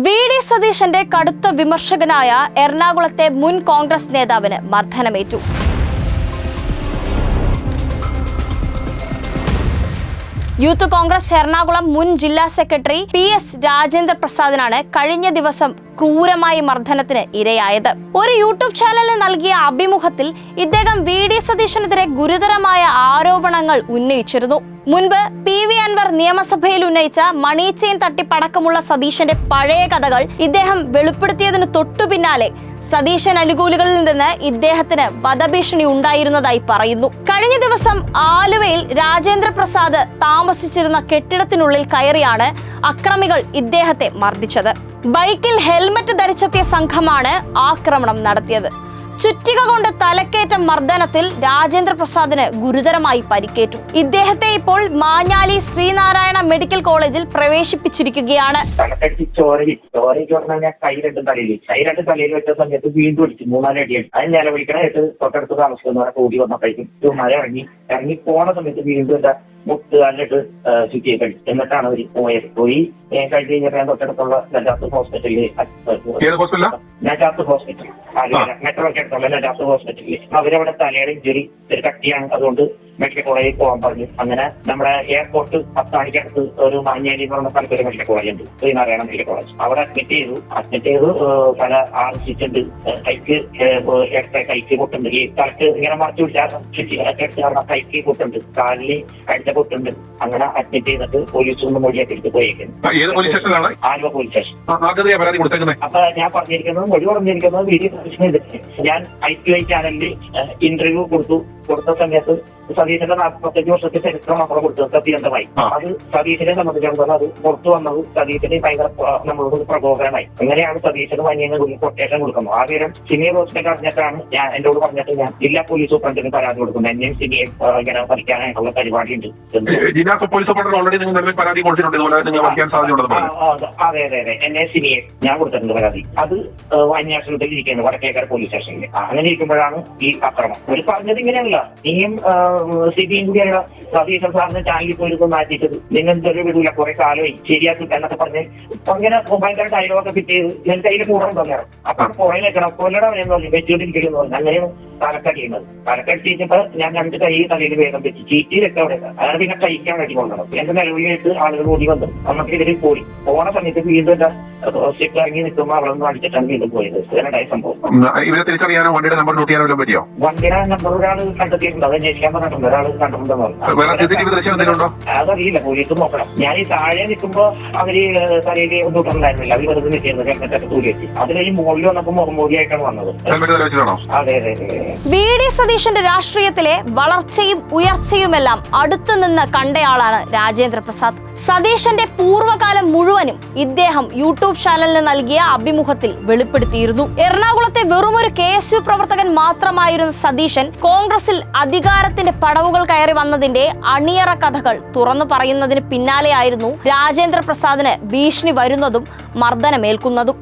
VD. സതീശന്റെ കടുത്ത വിമർശകനായ എറണാകുളത്തെ മുൻ കോൺഗ്രസ് നേതാവിന് മർദ്ദനമേറ്റു. യൂത്ത് കോൺഗ്രസ് എറണാകുളം മുൻ ജില്ലാ സെക്രട്ടറി പി.എസ്. രാജേന്ദ്ര പ്രസാദിനാണ് കഴിഞ്ഞ ദിവസം ക്രൂരമായി മർദ്ദനത്തിന് ഇരയായത്. ഒരു യൂട്യൂബ് ചാനലിന് നൽകിയ അഭിമുഖത്തിൽ ഇദ്ദേഹം വി.ഡി. സതീശനെതിരെ ഗുരുതരമായ ആരോപണങ്ങൾ ഉന്നയിച്ചിരുന്നു. മുൻപ് പി.വി. അൻവർ നിയമസഭയിൽ ഉന്നയിച്ച മണി ചെയിൻ തട്ടിപ്പടക്കമുള്ള സതീശന്റെ പഴയ കഥകൾ ഇദ്ദേഹം വെളിപ്പെടുത്തിയതിനു തൊട്ടു പിന്നാലെ സതീശൻ അനുകൂലികളിൽ നിന്ന് ഇദ്ദേഹത്തിന് വധഭീഷണി ഉണ്ടായിരുന്നതായി പറയുന്നു. കഴിഞ്ഞ ദിവസം ആലുവയിൽ രാജേന്ദ്ര പ്രസാദ് താമസിച്ചിരുന്ന കെട്ടിടത്തിനുള്ളിൽ കയറിയാണ് അക്രമികൾ ഇദ്ദേഹത്തെ മർദ്ദിച്ചത്. ബൈക്കിൽ ഹെൽമറ്റ് ധരിച്ചെത്തിയ സംഘമാണ് ആക്രമണം നടത്തിയത്. ചുറ്റിക കൊണ്ട് തലക്കേറ്റ മർദ്ദനത്തിൽ രാജേന്ദ്ര പ്രസാദിന് ഗുരുതരമായി പരിക്കേറ്റു. ഇദ്ദേഹത്തെ ഇപ്പോൾ മാഞ്ഞാലി ശ്രീനാരായണ മെഡിക്കൽ കോളേജിൽ പ്രവേശിപ്പിച്ചിരിക്കുകയാണ്. തലയിൽ വെച്ച സമയത്ത് വീണ്ടും അടിച്ചു 3-4 അടിയാണ്. അത് നിലവിളിക്കണായിട്ട് തൊട്ടടുത്ത് താമസിക്കുന്നവരെ കൂടി വന്നപ്പോഴേക്കും മഴ ഇറങ്ങി പോണ സമയത്ത് വീണ്ടും എന്താ മുട്ടുകാലിട്ട് ചുറ്റിയെ കഴിച്ചു. എന്നിട്ടാണ് അവർ പോയി കഴിഞ്ഞ് കഴിഞ്ഞപ്പോൾ ഞാൻ തൊട്ടടുത്തുള്ള നജാത്ത് ഹോസ്പിറ്റലിൽ മെട്രോയ്ക്ക് അടുത്തുള്ള നജാത്ത് ഹോസ്പിറ്റലിൽ അവരവിടെ തലയുടെ ഇഞ്ചുറി ഒരു കട്ടിയാണ്, അതുകൊണ്ട് മെഡിക്കൽ കോളേജിൽ പോകാൻ പറഞ്ഞു. അങ്ങനെ നമ്മുടെ എയർപോർട്ട് പത്താണിക്കടുത്ത് ഒരു മാഞ്ഞാലി എന്ന് പറഞ്ഞ സ്ഥലത്ത് ഒരു മെഡിക്കൽ കോളേജ് ഉണ്ട്, ശ്രീനാരായണ മെഡിക്കൽ കോളേജ്. അവിടെ അഡ്മിറ്റ് ചെയ്തു പല ആർജിച്ചിട്ടുണ്ട്. കൈക്ക് പൊട്ടുണ്ട്, ഈ തലക്ക് ഇങ്ങനെ മറച്ചു പിടിച്ചാൽ കൈക്ക് പൊട്ടുണ്ട്, കാലിന് അടിച്ച പൊട്ടുണ്ട്. അങ്ങനെ അഡ്മിറ്റ് ചെയ്തിട്ട് പോലീസ് ഒന്ന് മൊഴിയൊക്കെ എടുത്ത് പോയേക്കുന്നു. Aluva police station. അപ്പൊ ഞാൻ പറഞ്ഞിരിക്കുന്നത് മൊഴി പറഞ്ഞിരിക്കുന്നത് വി.ഡി. സതീശനെതിരെ ഞാൻ ITI ചാനലിൽ ഇന്റർവ്യൂ കൊടുത്ത സമയത്ത് സതീശന്റെ 45 വർഷത്തെ ചരിത്രം നമ്മൾ കൊടുത്തത് സത്യന്തമായി. അത് സതീശനെ സംബന്ധിച്ചിടത്തോളം അത് പുറത്തു വന്നത് സതീശന് ഭയങ്കര നമ്മളോട് പ്രകോപനമായി. എങ്ങനെയാണ് സതീശന് വന്യന് കൊട്ടേഷൻ കൊടുക്കുന്നത്? ആദ്യം സിനിയെ ഹോസ്പിറ്റൽ അറിഞ്ഞിട്ടാണ് ഞാൻ എന്നോട് പറഞ്ഞിട്ട് ഞാൻ ജില്ലാ പോലീസ് സൂപ്രണ്ടിന് പരാതി കൊടുക്കുന്നത്. എന്നെയും സിനിയെ ഇങ്ങനെ പഠിക്കാനായിട്ടുള്ള പരിപാടിയുണ്ട്. അതെ എന്നെ സിനിയെ ഞാൻ കൊടുത്തിട്ടുണ്ട് പരാതി. അത് അന്വേഷണത്തിൽ ഇരിക്കുന്നത് വടക്കേക്കര പോലീസ് സ്റ്റേഷനിൽ. അങ്ങനെ ഇരിക്കുമ്പോഴാണ് ഈ അക്രമം. ഒരു പറഞ്ഞത് ഇങ്ങനെയല്ല, നീയും സിബിയും കൂടിയുള്ള സതീശൻ സാറിന് ചാനലിൽ പോയിട്ട് മാറ്റിച്ചത് നിങ്ങൾക്കൊരു വിടൂല, കുറെ കാലമായി ശരിയാക്കി എന്നൊക്കെ പറഞ്ഞ് അങ്ങനെ ഭയങ്കര ഡയലോഗൊക്കെ ഫിറ്റ് ചെയ്ത് എനിക്ക് അതിൽ കൂടാൻ തോന്നിയാണ്. അപ്പൊ പുറകെ നിൽക്കണം, കൊല്ലട എന്ന് പറഞ്ഞു വെച്ചുകൊണ്ടിരിക്കുന്നു. അങ്ങനെയാണ് തലക്കടിയുന്നത്. തലക്കടിച്ചപ്പോ ഞാൻ 2 കൈ തലയിൽ വേഗം വെച്ച് ചീറ്റിയിലൊക്കെ അവിടെ. അങ്ങനെ പിന്നെ കഴിക്കാൻ വേണ്ടി കൊണ്ടുവരണം. എന്റെ നിലവിലായിട്ട് ആളുകൾ ഓടി വന്നു. നമുക്ക് ഇതിൽ പോണ സമയത്ത് വീണ്ടും എന്താ സ്റ്റെപ്പ് ഇറങ്ങി നിൽക്കുമ്പോൾ അവിടെ നിന്ന് അടിച്ചിട്ടാണ് വീണ്ടും പോയത്. ഇതിനുണ്ടായ സംഭവം. വണ്ടിയുടെ നമ്പർ ഒരാൾ കണ്ടെത്തിയിട്ടുണ്ട്. അത് അന്വേഷിക്കാൻ പറഞ്ഞിട്ടുണ്ട്. ഒരാൾ കണ്ടിട്ടുണ്ടെന്ന് അതറിയില്ല, പോലീസ് നോക്കണം. ഞാൻ ഈ താഴെ നിൽക്കുമ്പോ അവര് തലയിൽ ഒന്നും ഇട്ടുണ്ടായിരുന്നില്ല. അവർ വെറുതെ നിൽക്കുന്നത് ഹെൽമെറ്റൊക്കെ തൂരി വെച്ച്. അതിൽ ഈ മുകളിൽ വന്നപ്പോ മുറമൂടിയായിട്ടാണ് വന്നത്. അതെ. വി.ഡി. സതീശന്റെ രാഷ്ട്രീയത്തിലെ വളർച്ചയും ഉയർച്ചയുമെല്ലാം അടുത്തു നിന്ന് കണ്ടയാളാണ് രാജേന്ദ്ര പ്രസാദ്. സതീശന്റെ പൂർവ്വകാലം മുഴുവനും ഇദ്ദേഹം യൂട്യൂബ് ചാനലിന് നൽകിയ അഭിമുഖത്തിൽ വെളിപ്പെടുത്തിയിരുന്നു. എറണാകുളത്തെ വെറുമൊരു KSU പ്രവർത്തകൻ മാത്രമായിരുന്ന സതീശൻ കോൺഗ്രസിൽ അധികാരത്തിന്റെ പടവുകൾ കയറി വന്നതിന്റെ അണിയറ കഥകൾ തുറന്നു പറയുന്നതിന് പിന്നാലെയായിരുന്നു രാജേന്ദ്ര പ്രസാദിന് ഭീഷണി വരുന്നതും മർദ്ദനമേൽക്കുന്നതും.